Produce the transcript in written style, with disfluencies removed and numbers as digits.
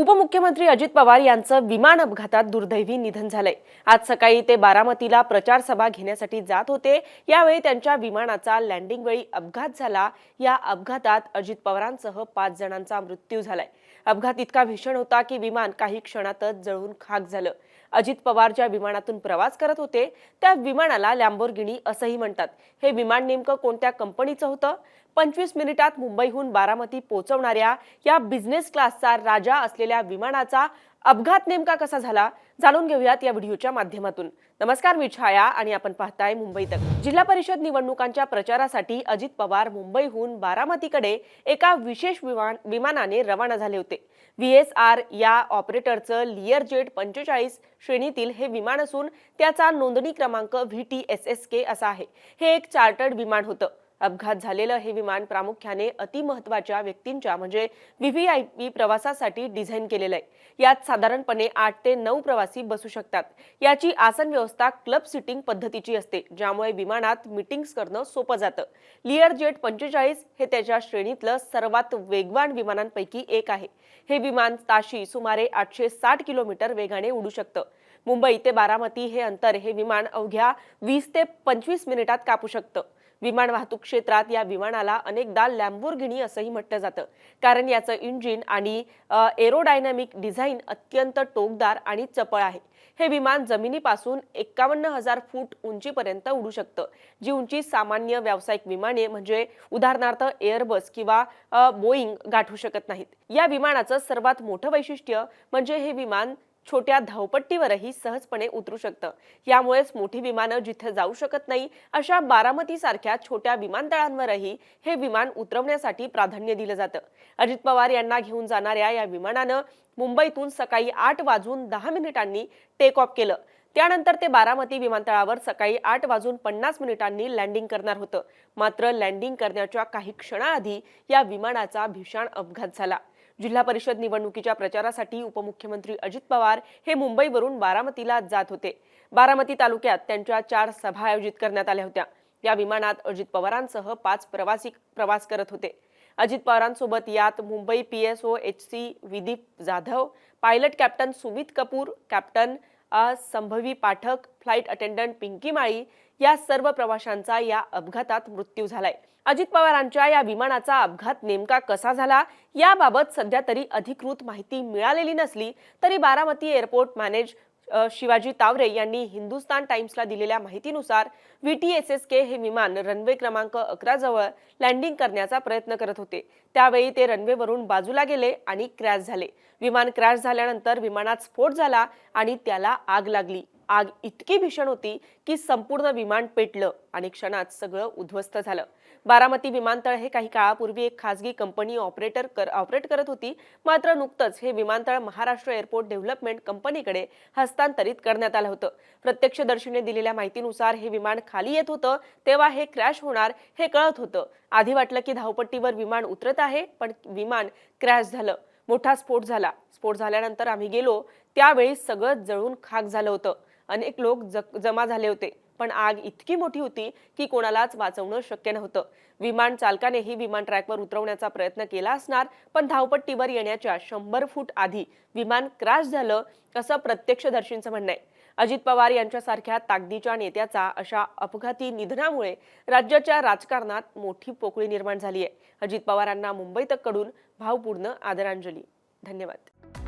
उपमुख्यमंत्री अजित पवार यांचं विमान अपघातात दुर्दैवी निधन झालंय। आज सकाळी ते बारामतीला प्रचार सभा घेण्यासाठी जात होते। यावेळी त्यांच्या विमानाचा लँडिंग वेळी अपघात झाला। या अपघातात अजित पवारांसह 5 जणांचा मृत्यू झालाय। अपघात इतका भीषण होता की विमान काही क्षणातच जळून खाक झालं। अजित पवार ज्या विमानातून प्रवास करत होते त्या विमानाला लॅम्बोर्गिनी असंही म्हणतात। हे विमान नेमकं कोणत्या कंपनीचं होतं? 25 मिनिटात मुंबईहून बारामती पोहोचवणाऱ्या या बिझनेस क्लासचा राजा असलेल्या विमानाचा अपघात नेमका कसा झाला जाणून घेऊयात या व्हिडिओच्या माध्यमातून। नमस्कार, मी छाया आणि आपण पाहताय मुंबई तक। जिल्हा परिषद निवडणुकांच्या प्रचारासाठी अजित पवार मुंबईहून बारामतीकडे एका विशेष विमानाने रवाना झाले होते। VSR या ऑपरेटरचं लियरजेट 45 श्रेणीतील हे विमान असून त्याचा नोंदणी क्रमांक VTSSK असा आहे। हे एक चार्टर्ड विमान होतं। अपघात झालेलं हे विमान प्रामुख्याने अतिमहत्त्वाच्या व्यक्तींच्या म्हणजे VVIP प्रवासासाठी डिझाइन केलेलं आहे। यात साधारणपणे 8 ते 9 प्रवासी बसू शकतात। याची आसन व्यवस्था क्लब सीटिंग पद्धतीची असते, ज्यामुळे विमानात मीटिंग्स करणं सोपं जातं। लियरजेट 45 हे त्याच्या श्रेणीतलं सर्वात वेगवान विमानांपैकी एक आहे। हे विमान ताशी सुमारे 860 किलोमीटर वेगाने उडू शकतं। मुंबई ते बारामती हे अंतर हे विमान अवघ्या 20 ते 25 मिनिटात कापू शकतं। विमान वाहतूक क्षेत्रात या विमानाला अनेकदा लॅम्बोर्गिनी असंही म्हटलं जातं, कारण याचं इंजिन आणि एरोडायनामिक डिझाईन अत्यंत टोकदार आणि चपळ आहे। हे विमान जमिनीपासून 51,000 फूट उंचीपर्यंत उडू शकतं, जी उंची सामान्य व्यावसायिक विमाने म्हणजे उदाहरणार्थ एअरबस किंवा बोईंग गाठू शकत नाहीत। या विमानाचं सर्वात मोठं वैशिष्ट्य म्हणजे हे विमान छोट्या धावपट्टीवरही सहजपणे उतरू शकतं। यामुळेच मोठी विमानं जिथे जाऊ शकत नाही अशा बारामती सारख्या छोट्या विमानतळांवरही हे विमान उतरवण्यासाठी प्राधान्य दिलं जातं। अजित पवार यांना घेऊन जाणाऱ्या या विमानानं मुंबईतून सकाळी 8:10 टेक ऑफ केलं। त्यानंतर ते बारामती विमानतळावर सकाळी 8:50 लँडिंग करणार होतं। मात्र लँडिंग करण्याच्या काही क्षणाआधी या विमानाचा भीषण अपघात झाला। जिल्हा परिषद निवडणुकीच्या प्रचारासाठी उपमुख्यमंत्री अजित पवार हे मुंबईवरून बारामतीला जात होते। बारामती तालुक्यात त्यांच्या 4 सभा आयोजित करण्यात आल्या होत्या। या विमानात अजित पवारांसह 5 प्रवासी प्रवास करत होते। अजित पवारांसोबत यात Mumbai PSO HC Vidip Jadhav, pilot captain Sumit Kapoor, captain Shambhavi Pathak, flight attendant Pinky Mali या सर्व प्रवाशांचा या अपघातात मृत्यू झालाय। अजित पवारांच्या या विमानाचा अपघात नेमका कसा झाला याबाबत सध्या तरी अधिकृत माहिती मिळालेली नसली तरी बारामती एअरपोर्ट मॅनेजर शिवाजी तावरे यांनी हिंदुस्तान टाइम्सला दिलेल्या माहितीनुसार VTSSK हे विमान रनवे क्रमांक 11 जवळ लँडिंग करण्याचा प्रयत्न करत होते। त्यावेळी ते रनवेवरून बाजूला गेले आणि क्रॅश झाले। विमान क्रॅश झाल्यानंतर विमानात स्फोट झाला आणि त्याला आग लागली। आग इतकी भीषण होती की संपूर्ण विमान पेटलं आणि क्षणात सगळं उद्ध्वस्त झालं। बारामती विमानतळ हे काही काळापूर्वी एक खासगी कंपनी ऑपरेट करत होती। मात्र नुकतंच हे विमानतळ महाराष्ट्र एअरपोर्ट डेव्हलपमेंट कंपनीकडे हस्तांतरित करण्यात आलं होतं। प्रत्यक्षदर्शीने दिलेल्या माहितीनुसार हे विमान खाली येत होतं तेव्हा हे क्रॅश होणार हे कळत होतं। आधी वाटलं की धावपट्टीवर विमान उतरत आहे, पण विमान क्रॅश झालं। मोठा स्फोट झाला। स्फोट झाल्यानंतर आम्ही गेलो त्यावेळी सगळं जळून खाक झालं होतं। अनेक लोक जमा झाले होते, पण आग इतकी मोठी होती की कोणालाच वाचवणं शक्य नव्हतं। विमान चालकानेही विमान ट्रॅकवर उतरवण्याचा प्रयत्न केला असणार, पण धावपट्टीवर येण्याच्या 100 फूट आधी विमान क्रॅश झालं असं प्रत्यक्षदर्शींचं म्हणणं आहे। अजित पवार यांच्यासारख्या ताकदीच्या नेत्याचा अशा अपघाती निधनामुळे राज्याच्या राजकारणात मोठी पोकळी निर्माण झाली आहे। अजित पवारांना मुंबई तक कडून भावपूर्ण आदरांजली। धन्यवाद।